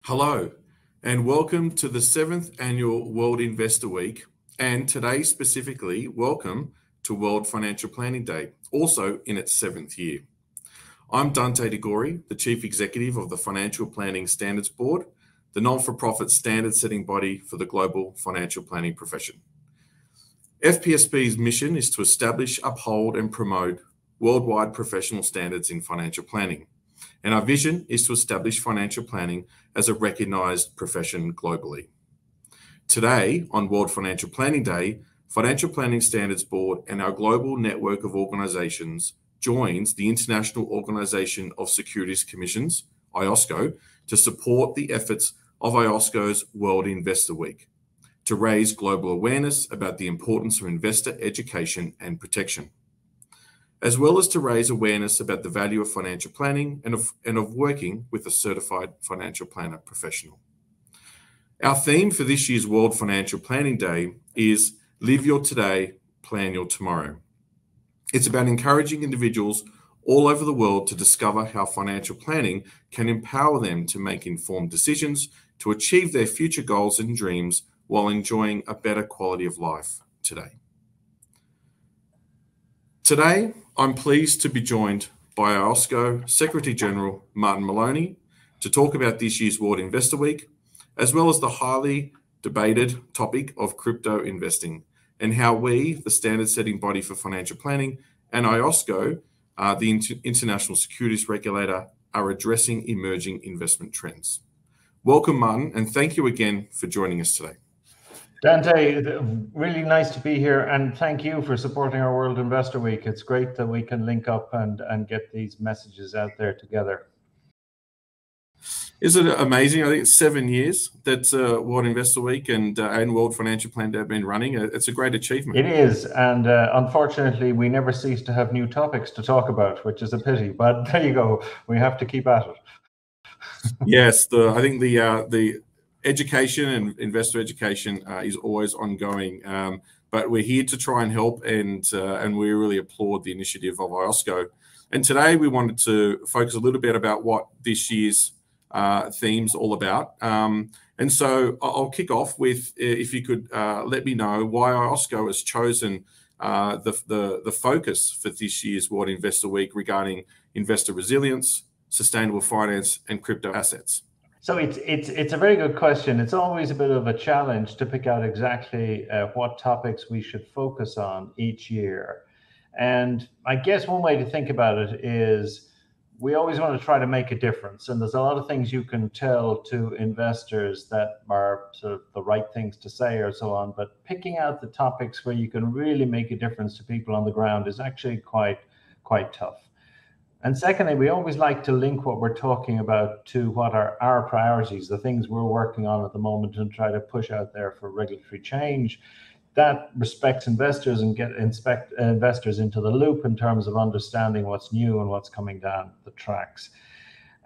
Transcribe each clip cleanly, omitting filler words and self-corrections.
Hello, and welcome to the 7th Annual World Investor Week, and today specifically, welcome to World Financial Planning Day, also in its 7th year. I'm Dante De Gori, the Chief Executive of the Financial Planning Standards Board, the non-for-profit standard-setting body for the global financial planning profession. FPSB's mission is to establish, uphold, and promote worldwide professional standards in financial planning. And our vision is to establish financial planning as a recognised profession globally. Today, on World Financial Planning Day, Financial Planning Standards Board and our global network of organisations joins the International Organisation of Securities Commissions, IOSCO, to support the efforts of IOSCO's World Investor Week, to raise global awareness about the importance of investor education and protection, as well as to raise awareness about the value of financial planning and of working with a certified financial planner professional. Our theme for this year's World Financial Planning Day is Live Your Today, Plan Your Tomorrow. It's about encouraging individuals all over the world to discover how financial planning can empower them to make informed decisions to achieve their future goals and dreams while enjoying a better quality of life today. Today, I'm pleased to be joined by IOSCO Secretary General Martin Moloney to talk about this year's World Investor Week, as well as the highly debated topic of crypto investing and how we, the standard-setting body for financial planning, and IOSCO, the International Securities Regulator, are addressing emerging investment trends. Welcome, Martin, and thank you again for joining us today. Dante, really nice to be here, and thank you for supporting our World Investor Week. It's great that we can link up and get these messages out there together. Isn't it amazing? I think it's 7 years that World Investor Week and World Financial Plan Day have been running. It's a great achievement. It is, and unfortunately, we never cease to have new topics to talk about, which is a pity. But there you go. We have to keep at it. Yes, I think the education and investor education is always ongoing, but we're here to try and help, and we really applaud the initiative of IOSCO. And today we wanted to focus a little bit about what this year's theme's all about. And so I'll kick off with, if you could let me know why IOSCO has chosen the focus for this year's World Investor Week regarding investor resilience, sustainable finance, and crypto assets. So it's a very good question. It's always a bit of a challenge to pick out exactly what topics we should focus on each year. And I guess one way to think about it is we always want to try to make a difference. And there's a lot of things you can tell to investors that are sort of the right things to say or so on. But picking out the topics where you can really make a difference to people on the ground is actually quite tough. And secondly, we always like to link what we're talking about to what are our priorities, the things we're working on at the moment, and try to push out there for regulatory change that respects investors and get investors into the loop in terms of understanding what's new and what's coming down the tracks.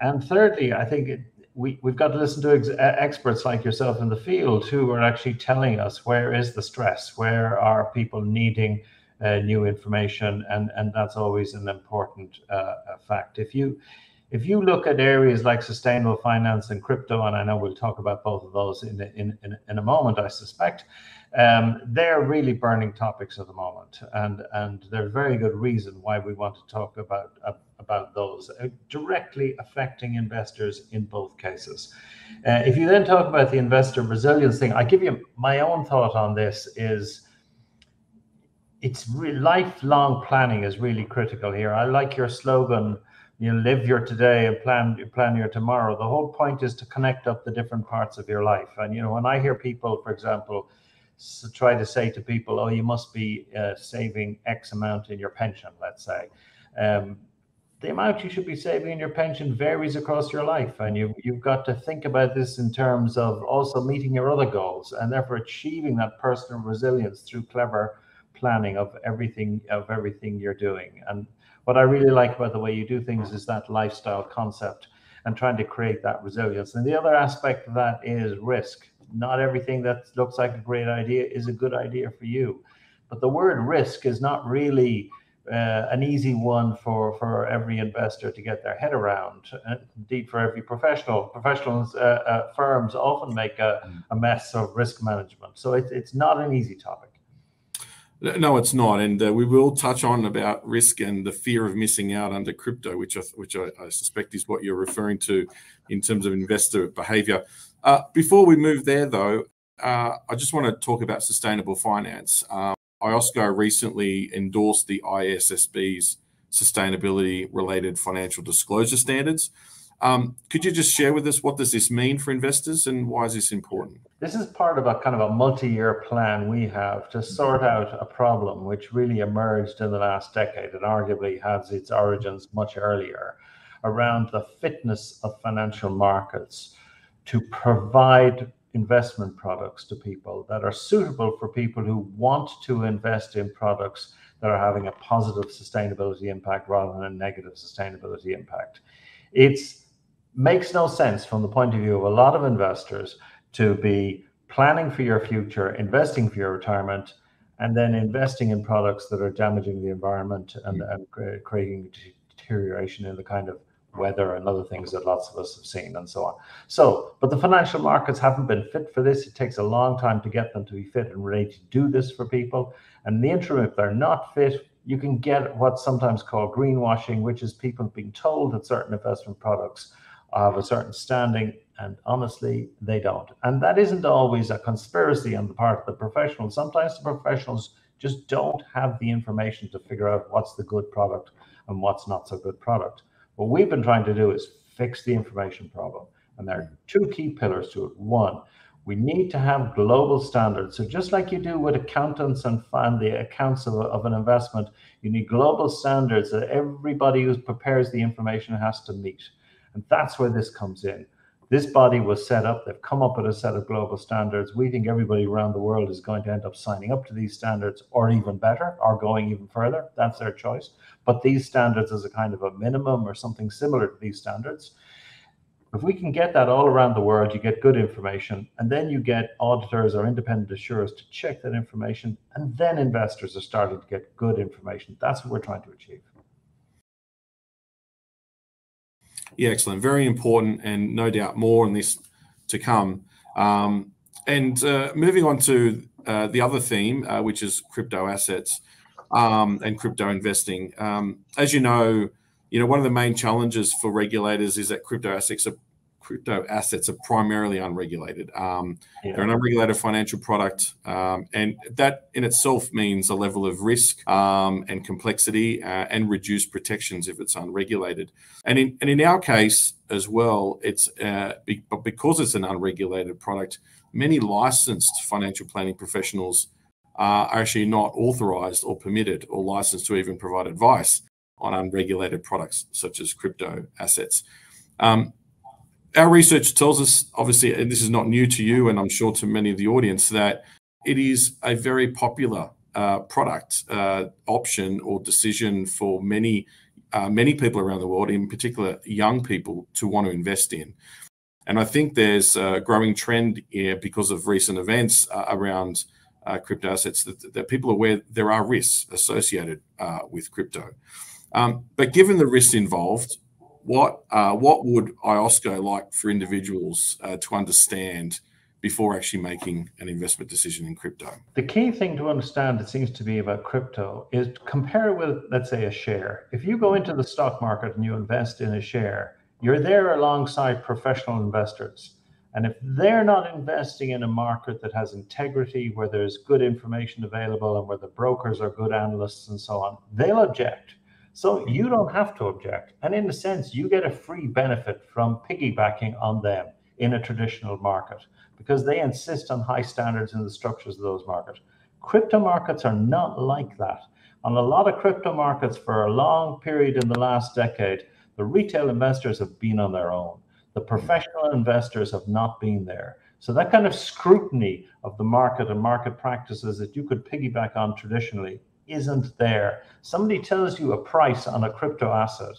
And thirdly, I think we've got to listen to experts like yourself in the field who are actually telling us where is the stress, where are people needing new information, and that's always an important fact. If you look at areas like sustainable finance and crypto, and I know we'll talk about both of those in a moment, I suspect, they're really burning topics at the moment, and there's very good reason why we want to talk about those directly affecting investors in both cases. If you then talk about the investor resilience thing, I give you my own thought on this is, it's lifelong planning is really critical here. I like your slogan, live your today and plan your tomorrow. The whole point is to connect up the different parts of your life. And when I hear people, for example, try to say to people, oh, you must be saving X amount in your pension, let's say. The amount you should be saving in your pension varies across your life. And you've got to think about this in terms of also meeting your other goals, and therefore achieving that personal resilience through clever planning of everything you're doing. And what I really like about the way you do things is that lifestyle concept and trying to create that resilience. And the other aspect of that is risk. Not everything that looks like a great idea is a good idea for you. But the word risk is not really an easy one for every investor to get their head around. Indeed, for every professionals, firms often make a mess of risk management. So it's not an easy topic. No, it's not, and we will touch on about risk and the fear of missing out under crypto, which I suspect is what you're referring to in terms of investor behavior. Before we move there, though, I just want to talk about sustainable finance. IOSCO recently endorsed the ISSB's sustainability-related financial disclosure standards. Could you just share with us what does this mean for investors and why is this important? This is part of a kind of a multi-year plan we have to sort out a problem which really emerged in the last decade and arguably has its origins much earlier, around the fitness of financial markets to provide investment products to people that are suitable for people who want to invest in products that are having a positive sustainability impact rather than a negative sustainability impact. It makes no sense from the point of view of a lot of investors to be planning for your future, investing for your retirement, and then investing in products that are damaging the environment and creating deterioration in the kind of weather and other things that lots of us have seen and so on. But the financial markets haven't been fit for this. It takes a long time to get them to be fit and ready to do this for people. And in the interim, if they're not fit, you can get what's sometimes called greenwashing, which is people being told that certain investment products have a certain standing, and honestly, they don't. And that isn't always a conspiracy on the part of the professionals. Sometimes the professionals just don't have the information to figure out what's the good product and what's not so good product. What we've been trying to do is fix the information problem. And there are two key pillars to it. One, we need to have global standards. So just like you do with accountants and the accounts of an investment, you need global standards that everybody who prepares the information has to meet. And that's where this comes in. This body was set up, they've come up with a set of global standards. We think everybody around the world is going to end up signing up to these standards, or even better, or going even further. That's their choice. But these standards as a kind of a minimum or something similar to these standards. If we can get that all around the world, you get good information, and then you get auditors or independent assurers to check that information, and then investors are starting to get good information. That's what we're trying to achieve. Yeah, excellent. Very important, and no doubt more on this to come. Moving on to the other theme, which is crypto assets and crypto investing. As you know, one of the main challenges for regulators is that crypto assets are primarily unregulated. They're an unregulated financial product, and that in itself means a level of risk and complexity and reduced protections if it's unregulated. And in our case as well, it's because it's an unregulated product, many licensed financial planning professionals are actually not authorized or permitted or licensed to even provide advice on unregulated products such as crypto assets. Our research tells us, obviously, and this is not new to you, and I'm sure to many of the audience, that it is a very popular product option or decision for many people around the world, in particular young people, to want to invest in. And I think there's a growing trend here because of recent events around crypto assets that people are aware there are risks associated with crypto. But given the risks involved, what would IOSCO like for individuals to understand before actually making an investment decision in crypto? The key thing to understand, it seems to be, about crypto is to compare it with, let's say, a share. If you go into the stock market and you invest in a share, you're there alongside professional investors. And if they're not investing in a market that has integrity, where there's good information available and where the brokers are good analysts and so on, they'll object. So you don't have to object. And in a sense, you get a free benefit from piggybacking on them in a traditional market, because they insist on high standards in the structures of those markets. Crypto markets are not like that. On a lot of crypto markets for a long period in the last decade, the retail investors have been on their own. The professional investors have not been there. So that kind of scrutiny of the market and market practices that you could piggyback on traditionally isn't there. Somebody tells you a price on a crypto asset,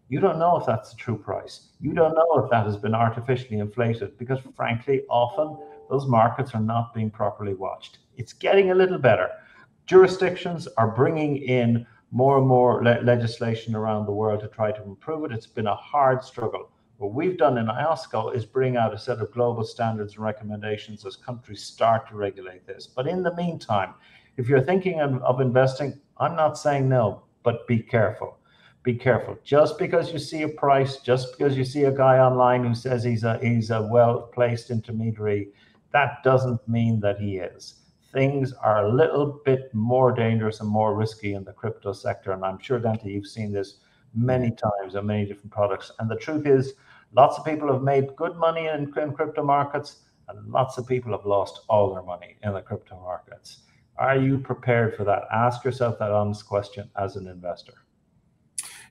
you don't know if that's the true price. You don't know if that has been artificially inflated, because frankly, often those markets are not being properly watched. It's getting a little better. Jurisdictions are bringing in more and more legislation around the world to try to improve it. It's been a hard struggle. What we've done in IOSCO is bring out a set of global standards and recommendations as countries start to regulate this. But in the meantime, if you're thinking of investing, I'm not saying no, but be careful. Be careful. Just because you see a price, just because you see a guy online who says he's a well-placed intermediary, that doesn't mean that he is. Things are a little bit more dangerous and more risky in the crypto sector. And I'm sure, Dante, you've seen this many times on many different products. And the truth is, lots of people have made good money in crypto markets, and lots of people have lost all their money in the crypto markets. Are you prepared for that? Ask yourself that honest question as an investor.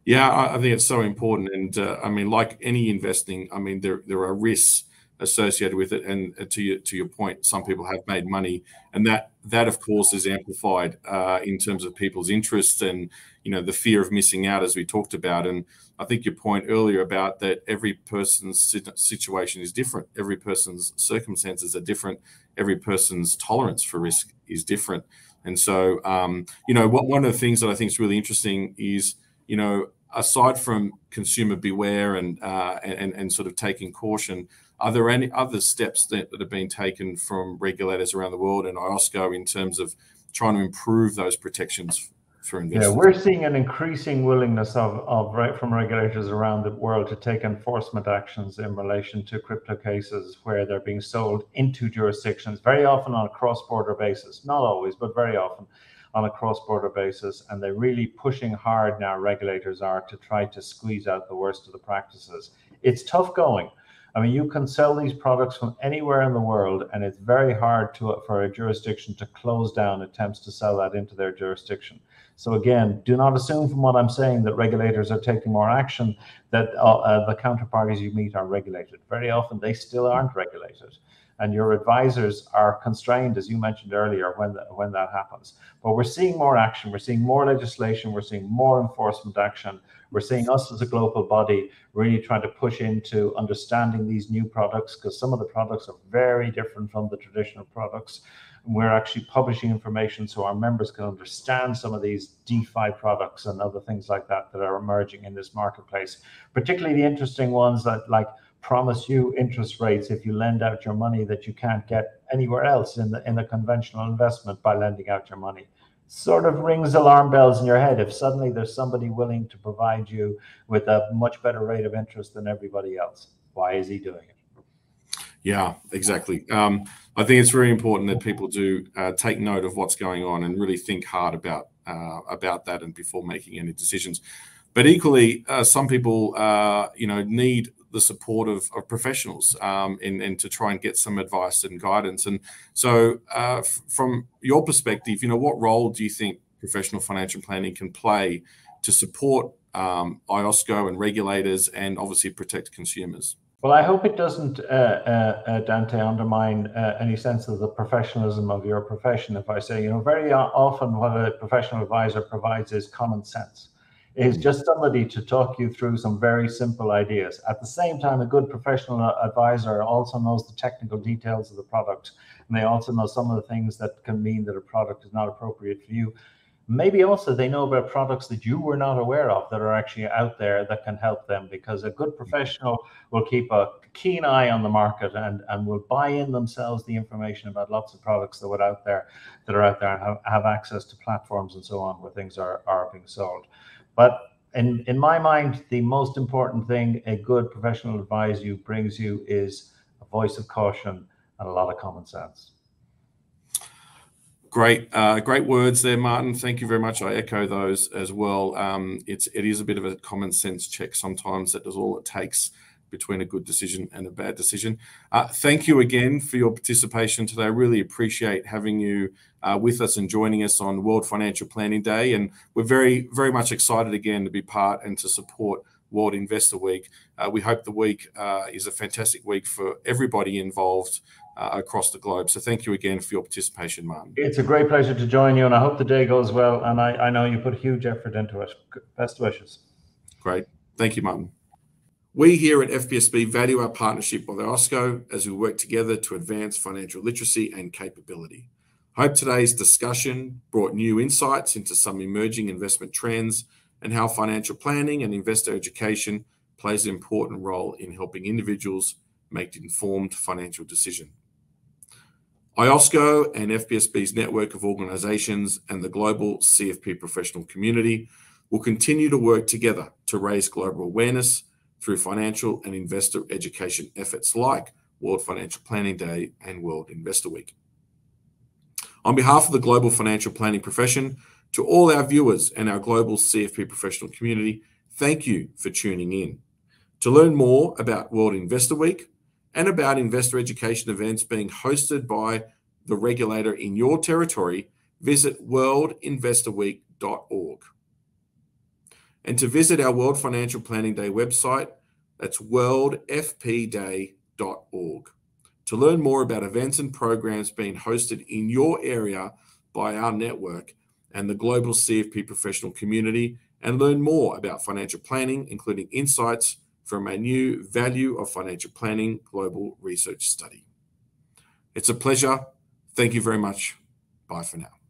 Yeah, I think it's so important. And I mean, like any investing, I mean, there are risks associated with it. And to your point, some people have made money, and that of course is amplified in terms of people's interests and, you know, the fear of missing out, as we talked about. And I think your point earlier about that every person's situation is different. Every person's circumstances are different. Every person's tolerance for risk is different. And so, you know, one of the things that I think is really interesting is, you know, aside from consumer beware and sort of taking caution, are there any other steps that have been taken from regulators around the world and IOSCO in terms of trying to improve those protections for investors? Yeah, we're seeing an increasing willingness from regulators around the world to take enforcement actions in relation to crypto cases where they're being sold into jurisdictions, very often on a cross-border basis, not always, but very often on a cross-border basis. And they're really pushing hard now, regulators are, to try to squeeze out the worst of the practices. It's tough going. I mean, you can sell these products from anywhere in the world, and it's very hard for a jurisdiction to close down attempts to sell that into their jurisdiction. So again, do not assume from what I'm saying that regulators are taking more action, that the counterparties you meet are regulated. Very often they still aren't regulated. And your advisors are constrained, as you mentioned earlier, when that happens. But we're seeing more action, we're seeing more legislation, we're seeing more enforcement action. We're seeing us as a global body really trying to push into understanding these new products, because some of the products are very different from the traditional products. And we're actually publishing information so our members can understand some of these DeFi products and other things like that that are emerging in this marketplace, particularly the interesting ones that like promise you interest rates if you lend out your money that you can't get anywhere else in the conventional investment by lending out your money. Sort of rings alarm bells in your head if suddenly there's somebody willing to provide you with a much better rate of interest than everybody else. Why is he doing it? Yeah, exactly. I think it's very important that people do take note of what's going on and really think hard about that and before making any decisions. But equally, some people, you know, need the support of professionals and to try and get some advice and guidance. And so from your perspective, you know, what role do you think professional financial planning can play to support IOSCO and regulators and obviously protect consumers? Well, I hope it doesn't, Dante, undermine any sense of the professionalism of your profession. If I say, you know, very often what a professional advisor provides is common sense. Is just somebody to talk you through some very simple ideas. At the same time, a good professional advisor also knows the technical details of the product, and they also know some of the things that can mean that a product is not appropriate for you. Maybe also they know about products that you were not aware of that are actually out there that can help them, because a good professional will keep a keen eye on the market and will buy in themselves the information about lots of products that are out there and have access to platforms and so on where things are being sold. But in my mind, the most important thing a good professional advisor brings you is a voice of caution and a lot of common sense. Great words there, Martin. Thank you very much. I echo those as well. It is a bit of a common sense check sometimes. That is all it takes between a good decision and a bad decision. Thank you again for your participation today. I really appreciate having you with us and joining us on World Financial Planning Day. And we're very, very much excited again to be part and to support World Investor Week. We hope the week is a fantastic week for everybody involved across the globe. So thank you again for your participation, Martin. It's a great pleasure to join you, and I hope the day goes well. And I know you put huge effort into it. Best wishes. Great. Thank you, Martin. We here at FPSB value our partnership with IOSCO as we work together to advance financial literacy and capability. I hope today's discussion brought new insights into some emerging investment trends and how financial planning and investor education plays an important role in helping individuals make informed financial decisions. IOSCO and FPSB's network of organizations and the global CFP professional community will continue to work together to raise global awareness through financial and investor education efforts like World Financial Planning Day and World Investor Week. On behalf of the global financial planning profession, to all our viewers and our global CFP professional community, thank you for tuning in. To learn more about World Investor Week and about investor education events being hosted by the regulator in your territory, visit worldinvestorweek.org. And to visit our World Financial Planning Day website, that's worldfpday.org. To learn more about events and programs being hosted in your area by our network and the global CFP professional community, and learn more about financial planning, including insights from our new Value of Financial Planning Global Research Study. It's a pleasure. Thank you very much. Bye for now.